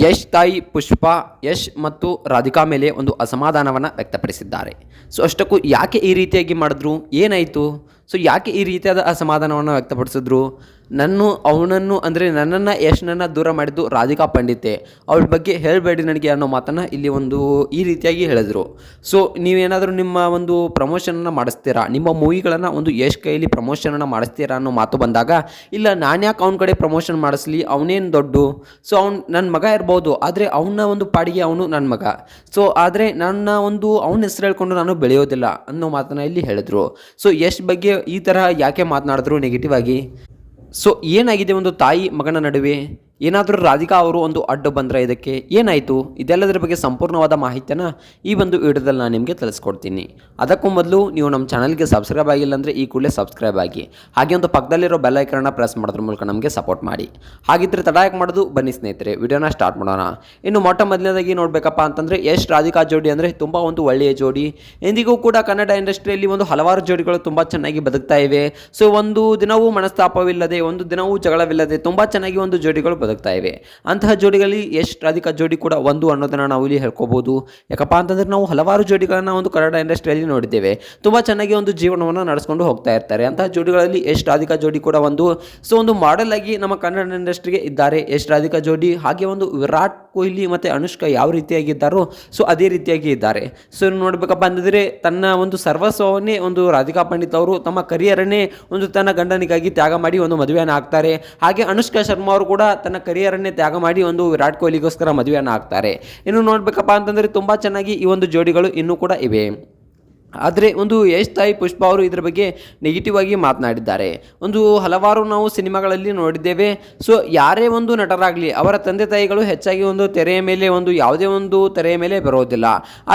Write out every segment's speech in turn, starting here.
ಯಶ್ ತಾಯಿ ಪುಷ್ಪಾ ಯಶ್ ಮತ್ತು ರಾಧಿಕಾ ಮೇಲೆ ಒಂದು ಅಸಮಾಧಾನವನ್ನು ವ್ಯಕ್ತಪಡಿಸಿದ್ದಾರೆ. ಸೊ ಅಷ್ಟಕ್ಕೂ ಯಾಕೆ ಈ ರೀತಿಯಾಗಿ ಮಾಡಿದ್ರು, ಏನಾಯಿತು, ಸೊ ಯಾಕೆ ಈ ರೀತಿಯಾದ ಅಸಮಾಧಾನವನ್ನು ವ್ಯಕ್ತಪಡಿಸಿದ್ರು, ಅವನನ್ನು ಅಂದರೆ ನನ್ನನ್ನು ಯಶ್ನನ್ನು ದೂರ ಮಾಡಿದ್ದು ರಾಧಿಕಾ ಪಂಡಿತೆ, ಅವಳ ಬಗ್ಗೆ ಹೇಳಬೇಡಿ ನನಗೆ ಅನ್ನೋ ಮಾತನ್ನು ಇಲ್ಲಿ ಈ ರೀತಿಯಾಗಿ ಹೇಳಿದ್ರು. ಸೊ ನೀವೇನಾದರೂ ನಿಮ್ಮ ಒಂದು ಪ್ರಮೋಷನನ್ನು ಮಾಡಿಸ್ತೀರಾ, ನಿಮ್ಮ ಮೂವಿಗಳನ್ನು ಒಂದು ಯಶ್ ಕೈಯಲ್ಲಿ ಪ್ರಮೋಷನನ್ನು ಮಾಡಿಸ್ತೀರಾ ಅನ್ನೋ ಮಾತು ಬಂದಾಗ, ಇಲ್ಲ ನಾನು ಯಾಕೆ ಅವ್ನ ಕಡೆ ಪ್ರಮೋಷನ್ ಮಾಡಿಸ್ಲಿ, ಅವನೇನು ದೊಡ್ಡ, ಸೊ ನನ್ನ ಮಗ ಇರ್ಬೋದು, ಆದರೆ ಅವನ ಒಂದು ಪಾಡಿಗೆ ಅವನು ನನ್ನ ಮಗ, ಸೊ ಆದರೆ ಅವನ ಹೆಸರು ಹೇಳ್ಕೊಂಡು ನಾನು ಬೆಳೆಯೋದಿಲ್ಲ ಅನ್ನೋ ಮಾತನ್ನು ಇಲ್ಲಿ ಹೇಳಿದ್ರು. ಸೊ ಯಶ್ ಬಗ್ಗೆ ಈ ಥರ ಯಾಕೆ ಮಾತನಾಡಿದ್ರು ನೆಗೆಟಿವ್ ಆಗಿ. ಸೊ ಏನಾಗಿದೆ ಒಂದು ತಾಯಿ ಮಗನ ನಡುವೆ, ಏನಾದರೂ ರಾಧಿಕಾ ಅವರು ಒಂದು ಅಡ್ಡು ಬಂದರೆ ಇದಕ್ಕೆ ಏನಾಯಿತು, ಇದೆಲ್ಲದರ ಬಗ್ಗೆ ಸಂಪೂರ್ಣವಾದ ಮಾಹಿತಿಯನ್ನು ಈ ಒಂದು ವಿಡಿಯೋದಲ್ಲಿ ನಾನು ನಿಮಗೆ ತಿಳಿಸ್ಕೊಡ್ತೀನಿ. ಅದಕ್ಕೂ ಮೊದಲು ನೀವು ನಮ್ಮ ಚಾನಲ್ಗೆ ಸಬ್ಸ್ಕ್ರೈಬ್ ಆಗಿಲ್ಲ ಅಂದರೆ ಈ ಕೂಡಲೇ ಸಬ್ಸ್ಕ್ರೈಬ್ ಆಗಿ, ಹಾಗೆ ಒಂದು ಪಕ್ಕದಲ್ಲಿರೋ ಬೆಲ್ ಐಕನ್ನ ಪ್ರೆಸ್ ಮಾಡೋದ್ರ ಮೂಲಕ ನಮಗೆ ಸಪೋರ್ಟ್ ಮಾಡಿ. ಹಾಗಿದ್ರೆ ತಡ ಯಾಕೆ ಮಾಡೋದು, ಬನ್ನಿ ಸ್ನೇಹಿತರೆ ವಿಡಿಯೋನ ಸ್ಟಾರ್ಟ್ ಮಾಡೋಣ. ಇನ್ನು ಮೊದಲನೇದಾಗಿ ನೋಡಬೇಕಪ್ಪ ಅಂತಂದರೆ ಯಶ್ ರಾಧಿಕಾ ಜೋಡಿ ಅಂದರೆ ತುಂಬ ಒಂದು ಒಳ್ಳೆಯ ಜೋಡಿ. ಎಂದಿಗೂ ಕೂಡ ಕನ್ನಡ ಇಂಡಸ್ಟ್ರಿಯಲ್ಲಿ ಒಂದು ಹಲವಾರು ಜೋಡಿಗಳು ತುಂಬ ಚೆನ್ನಾಗಿ ಬದುಕ್ತಾ ಇವೆ. ಸೊ ಒಂದು ದಿನವೂ ಮನಸ್ತಾಪವಿಲ್ಲದೆ, ಒಂದು ದಿನವೂ ಜಗಳವಿಲ್ಲದೆ ತುಂಬ ಚೆನ್ನಾಗಿ ಒಂದು ಜೋಡಿಗಳು ಬದುಕ್ತಾ ಇವೆ. ಅಂತಹ ಜೋಡಿಗಳಲ್ಲಿ ಯಶ್ ರಾಧಿಕಾ ಜೋಡಿ ಕೂಡ ಒಂದು ಅನ್ನೋದನ್ನು ನಾವು ಇಲ್ಲಿ ಹೇಳ್ಕೋಬಹುದು. ಯಾಕಪ್ಪ ಅಂತಂದರೆ ನಾವು ಹಲವಾರು ಜೋಡಿಗಳನ್ನ ಒಂದು ಕನ್ನಡ ಇಂಡಸ್ಟ್ರಿಯಲ್ಲಿ ನೋಡಿದ್ದೇವೆ, ತುಂಬ ಚೆನ್ನಾಗಿ ಒಂದು ಜೀವನವನ್ನು ನಡೆಸ್ಕೊಂಡು ಹೋಗ್ತಾ ಇರ್ತಾರೆ. ಅಂತಹ ಜೋಡಿಗಳಲ್ಲಿ ಯಶ್ ರಾಧಿಕಾ ಜೋಡಿ ಕೂಡ ಒಂದು. ಸೊ ಒಂದು ಮಾಡೆಲ್ ಆಗಿ ನಮ್ಮ ಕನ್ನಡ ಇಂಡಸ್ಟ್ರಿಗೆ ಇದ್ದಾರೆ ಯಶ್ ರಾಧಿಕಾ ಜೋಡಿ. ಹಾಗೆ ಒಂದು ವಿರಾಟ್ ಕೊಹ್ಲಿ ಮತ್ತು ಅನುಷ್ಕಾ ಯಾವ ರೀತಿಯಾಗಿದ್ದಾರೋ ಸೊ ಅದೇ ರೀತಿಯಾಗಿ ಇದ್ದಾರೆ. ಸೊ ನೋಡ್ಬೇಕಪ್ಪ ಅಂತಂದರೆ ತನ್ನ ಒಂದು ಸರ್ವಸ್ವವನ್ನೇ ಒಂದು ರಾಧಿಕಾ ಪಂಡಿತ್ ಅವರು ತಮ್ಮ ಕರಿಯರನ್ನೇ ಒಂದು ತನ್ನ ಗಂಡನಿಗಾಗಿ ತ್ಯಾಗ ಮಾಡಿ ಒಂದು ಮದುವೆಯನ್ನು ಆಗ್ತಾರೆ. ಹಾಗೆ ಅನುಷ್ಕಾ ಶರ್ಮಾ ಅವರು ಕೂಡ ತನ್ನ ಕರಿಯರನ್ನೇ ತ್ಯಾಗ ಮಾಡಿ ಒಂದು ವಿರಾಟ್ ಕೊಹ್ಲಿಗೋಸ್ಕರ ಮದುವೆಯನ್ನು ಆಗ್ತಾರೆ. ಇನ್ನು ನೋಡ್ಬೇಕಪ್ಪ ಅಂತಂದರೆ ತುಂಬ ಚೆನ್ನಾಗಿ ಈ ಒಂದು ಜೋಡಿಗಳು ಇನ್ನೂ ಕೂಡ ಇವೆ. ಆದರೆ ಒಂದು ಯಶ್ ತಾಯಿ ಪುಷ್ಪಾ ಅವರು ಇದರ ಬಗ್ಗೆ ನೆಗೆಟಿವ್ ಆಗಿ ಮಾತನಾಡಿದ್ದಾರೆ. ಒಂದು ಹಲವಾರು ನಾವು ಸಿನಿಮಾಗಳಲ್ಲಿ ನೋಡಿದ್ದೇವೆ. ಸೊ ಯಾರೇ ಒಂದು ನಟರಾಗಲಿ ಅವರ ತಂದೆ ತಾಯಿಗಳು ಹೆಚ್ಚಾಗಿ ಒಂದು ತೆರೆಯ ಮೇಲೆ ಒಂದು ಯಾವುದೇ ಒಂದು ತೆರೆಯ ಮೇಲೆ ಬರೋದಿಲ್ಲ.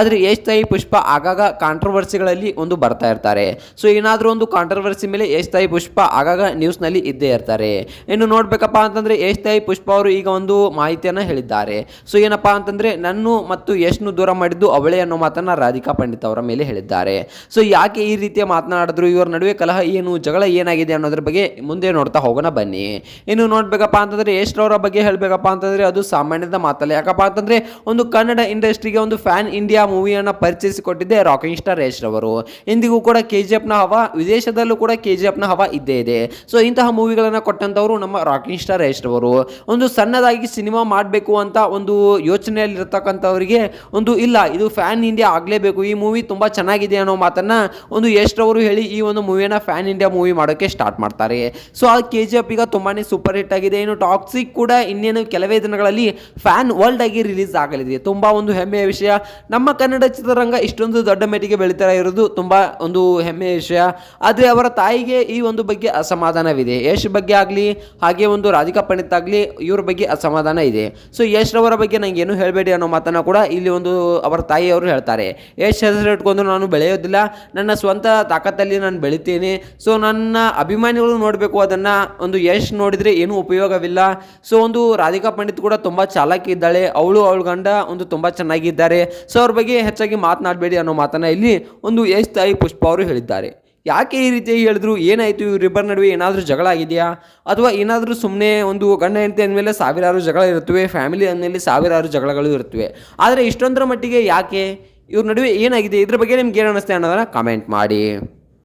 ಆದರೆ ಯಶ್ ತಾಯಿ ಪುಷ್ಪಾ ಆಗಾಗ ಕಾಂಟ್ರವರ್ಸಿಗಳಲ್ಲಿ ಒಂದು ಬರ್ತಾ ಇರ್ತಾರೆ. ಸೊ ಏನಾದರೂ ಒಂದು ಕಾಂಟ್ರವರ್ಸಿ ಮೇಲೆ ಯಶ್ ತಾಯಿ ಪುಷ್ಪಾ ಆಗಾಗ ನ್ಯೂಸ್ನಲ್ಲಿ ಇದ್ದೇ ಇರ್ತಾರೆ. ಇನ್ನು ನೋಡಬೇಕಪ್ಪ ಅಂತಂದರೆ ಯಶ್ ತಾಯಿ ಪುಷ್ಪಾ ಅವರು ಈಗ ಒಂದು ಮಾಹಿತಿಯನ್ನು ಹೇಳಿದ್ದಾರೆ. ಸೊ ಏನಪ್ಪ ಅಂತಂದರೆ ನನ್ನ ಮತ್ತು ಯಶ್ನು ದೂರ ಮಾಡಿದ್ದು ಅವಳೇ ಅನ್ನೋ ಮಾತನ್ನು ರಾಧಿಕಾ ಪಂಡಿತ್ ಅವರ ಮೇಲೆ ಹೇಳಿದ್ದಾರೆ. ಸೊ ಯಾಕೆ ಈ ರೀತಿಯ ಮಾತನಾಡಿದ್ರು, ಇವರ ನಡುವೆ ಕಲಹ ಏನು, ಜಗಳ ಏನಾಗಿದೆ ಅನ್ನೋದ್ರ ಬಗ್ಗೆ ಮುಂದೆ ನೋಡ್ತಾ ಹೋಗೋಣ ಬನ್ನಿ. ಇನ್ನು ನೋಡ್ಬೇಕಪ್ಪ ಅಂತಂದ್ರೆ ಯಶ್ ಅವರ ಬಗ್ಗೆ ಹೇಳಬೇಕಪ್ಪ ಅಂತಂದ್ರೆ ಅದು ಸಾಮಾನ್ಯದ ಮಾತಲ್ಲ. ಯಾಕಪ್ಪ ಅಂತಂದ್ರೆ ಒಂದು ಕನ್ನಡ ಇಂಡಸ್ಟ್ರಿಗೆ ಒಂದು ಫ್ಯಾನ್ ಇಂಡಿಯಾ ಮೂವಿಯನ್ನು ಪರಿಚಯಿಸಿಕೊಟ್ಟಿದ್ದೆ ರಾಕಿಂಗ್ ಸ್ಟಾರ್ ಯಶ್ ರವರು. ಇಂದಿಗೂ ಕೂಡ KGFನ ಹವಾ, ವಿದೇಶದಲ್ಲೂ ಕೂಡ KGFನ ಹವಾ ಇದ್ದೇ ಇದೆ. ಸೊ ಇಂತಹ ಮೂವಿಗಳನ್ನು ಕೊಟ್ಟಂತವರು ನಮ್ಮ ರಾಕಿಂಗ್ ಸ್ಟಾರ್ ಯಶ್ ರವರು. ಒಂದು ಸಣ್ಣದಾಗಿ ಸಿನಿಮಾ ಮಾಡಬೇಕು ಅಂತ ಒಂದು ಯೋಚನೆಯಲ್ಲಿರ್ತಕ್ಕಂಥವರಿಗೆ ಒಂದು ಇಲ್ಲ, ಇದು ಫ್ಯಾನ್ ಇಂಡಿಯಾ ಆಗಲೇಬೇಕು, ಈ ಮೂವಿ ತುಂಬ ಚೆನ್ನಾಗಿದೆ ಅನ್ನೋ ಮಾತನ್ನ ಒಂದು ಯಶ್ ಅವರು ಹೇಳಿ ಈ ಒಂದು ಮೂವಿಯನ್ನು ಫ್ಯಾನ್ ಇಂಡಿಯಾ ಮೂವಿ ಮಾಡೋಕ್ಕೆ ಸ್ಟಾರ್ಟ್ ಮಾಡ್ತಾರೆ. ಸೊ ಆ KGF ಈಗ ತುಂಬಾನೇ ಸೂಪರ್ ಹಿಟ್ ಆಗಿದೆ. ಇನ್ನು ಟಾಕ್ಸಿಕ್ ಕೂಡ ಇನ್ನೇನು ಕೆಲವೇ ದಿನಗಳಲ್ಲಿ ಫ್ಯಾನ್ ವರ್ಲ್ಡ್ ಆಗಿ ರಿಲೀಸ್ ಆಗಲಿದೆ. ತುಂಬಾ ಒಂದು ಹೆಮ್ಮೆಯ ವಿಷಯ. ನಮ್ಮ ಕನ್ನಡ ಚಿತ್ರರಂಗ ಇಷ್ಟೊಂದು ದೊಡ್ಡ ಮೆಟ್ಟಿಗೆ ಬೆಳೀತಾ ಇರೋದು ತುಂಬಾ ಒಂದು ಹೆಮ್ಮೆಯ ವಿಷಯ. ಆದರೆ ಅವರ ತಾಯಿಗೆ ಈ ಒಂದು ಬಗ್ಗೆ ಅಸಮಾಧಾನವಿದೆ. ಯಶ್ ಬಗ್ಗೆ ಆಗಲಿ ಹಾಗೆ ಒಂದು ರಾಧಿಕಾ ಪಂಡಿತ್ ಆಗಲಿ ಇವ್ರ ಬಗ್ಗೆ ಅಸಮಾಧಾನ ಇದೆ. ಸೊ ಯಶ್ ರವರ ಬಗ್ಗೆ ನಂಗೆ ಏನು ಹೇಳಬೇಡಿ ಅನ್ನೋ ಮಾತನ್ನ ಕೂಡ ಇಲ್ಲಿ ಒಂದು ಅವರ ತಾಯಿಯವರು ಹೇಳ್ತಾರೆ. ಯಶ್ ಹೆಸರು ಇಟ್ಕೊಂಡು ನಾನು ಬೆಳೆಯೋದಿಲ್ಲ, ನನ್ನ ಸ್ವಂತ ತಾಕತ್ತಲ್ಲಿ ನಾನು ಬೆಳಿತೇನೆ. ಸೊ ನನ್ನ ಅಭಿಮಾನಿಗಳು ನೋಡಬೇಕು, ಅದನ್ನು ಒಂದು ಯಶ್ ನೋಡಿದರೆ ಏನೂ ಉಪಯೋಗವಿಲ್ಲ. ಸೊ ಒಂದು ರಾಧಿಕಾ ಪಂಡಿತ್ ಕೂಡ ತುಂಬ ಚಾಲಾಕಿ ಇದ್ದಾಳೆ, ಅವಳ ಗಂಡ ಒಂದು ತುಂಬ ಚೆನ್ನಾಗಿದ್ದಾರೆ. ಸೊ ಅವ್ರ ಬಗ್ಗೆ ಹೆಚ್ಚಾಗಿ ಮಾತನಾಡಬೇಡಿ ಅನ್ನೋ ಮಾತನ್ನು ಇಲ್ಲಿ ಒಂದು ಯಶ್ ತಾಯಿ ಪುಷ್ಪಾ ಅವರು ಹೇಳಿದ್ದಾರೆ. ಯಾಕೆ ಈ ರೀತಿ ಹೇಳಿದ್ರು, ಏನಾಯಿತು, ಇವರಿಬ್ಬರ ನಡುವೆ ಏನಾದರೂ ಜಗಳ ಆಗಿದೆಯಾ, ಅಥವಾ ಏನಾದರೂ ಸುಮ್ಮನೆ ಒಂದು ಗಂಡ ಹೆಂಡತಿ ಅಂದಮೇಲೆ ಸಾವಿರಾರು ಜಗಳ ಇರುತ್ತವೆ, ಫ್ಯಾಮಿಲಿ ಅಂದಮೇಲೆ ಸಾವಿರಾರು ಜಗಳಗಳು ಇರುತ್ತವೆ. ಆದರೆ ಇಷ್ಟೊಂದರ ಮಟ್ಟಿಗೆ ಯಾಕೆ, ಇವ್ರ ನಡುವೆ ಏನಾಗಿದೆ, ಇದ್ರ ಬಗ್ಗೆ ನಿಮ್ಗೆ ಏನು ಅನ್ನಿಸ್ತೆ ಅನ್ನೋದನ್ನು ಕಾಮೆಂಟ್ ಮಾಡಿ.